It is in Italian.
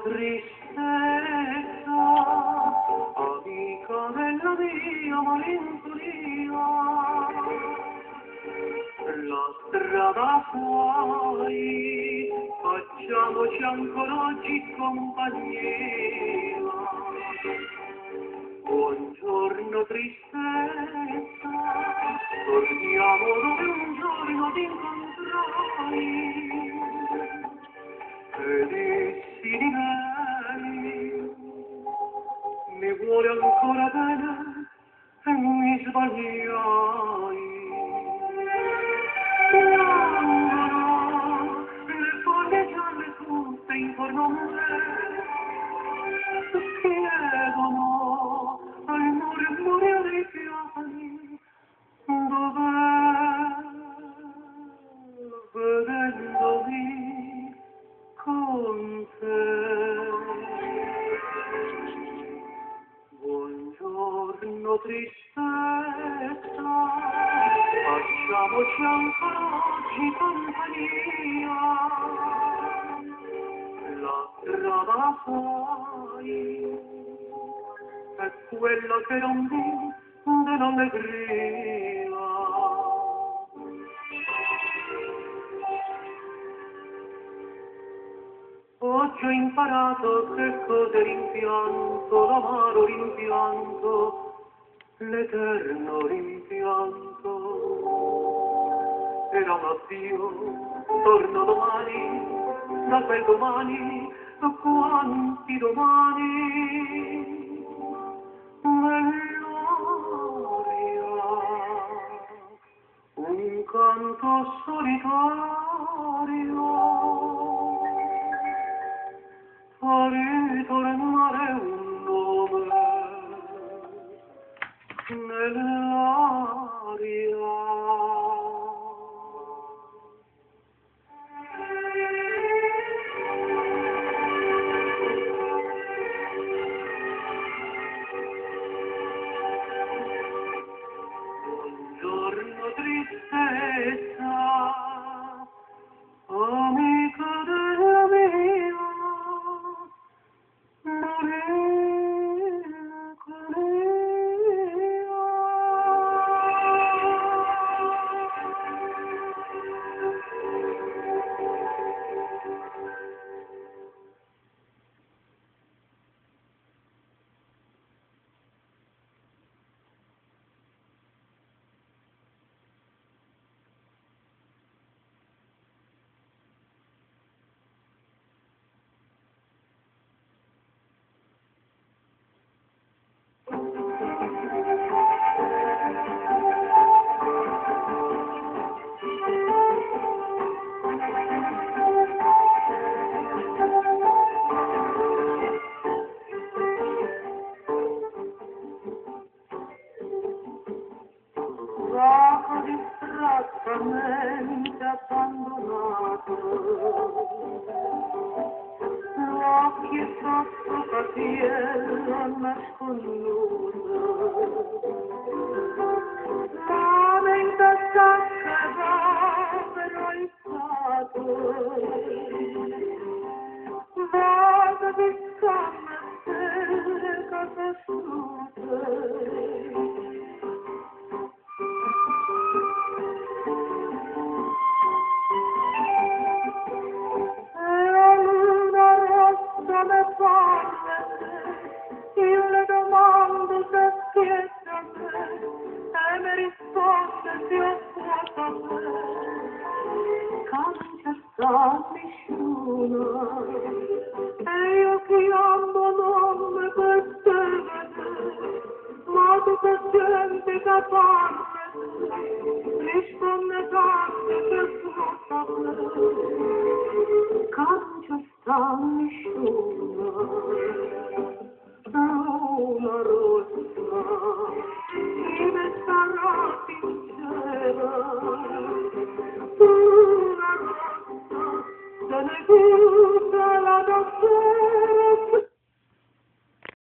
tristezza, amica della mia malinconia, la strada fuori, facciamoci ancora oggi compagnia. Buongiorno tristezza, torniamo dove un giorno ti incontrai, e dissi di lei, mi vuole ancora bene e mi sbagliai. Piangono le foglie gialle tutte intorno a me, chiedono al murmure dei piani dov'è, vedendomi con te. Buongiorno tristezza, facciamoci ancora oggi compagnia. La strada fuori è quella che non vi dell'allegria. Oggi ho imparato che cos'è rimpianto, l'amaro rimpianto, l'eterno rimpianto. Era un addio, torno domani, da quel domani, quanti domani, nell'aria, un canto solitario, fa ritornare un nome nell'aria. Buongiorno tristezza, amica della mia malinconia. Gioco distrattamente abbandonato, l'occhio sotto capiello nasconduto, mano in tasca davvero alzato, vado di scommettere cosa asciutte. Io le domando se schietta a me e mi risponde se ho fuoco a me. Cambia sta nessuno e io chiamo nome per te vedere, ma tutta gente che parla risponde tanto che fuoco a me. Cambia sta nessuno.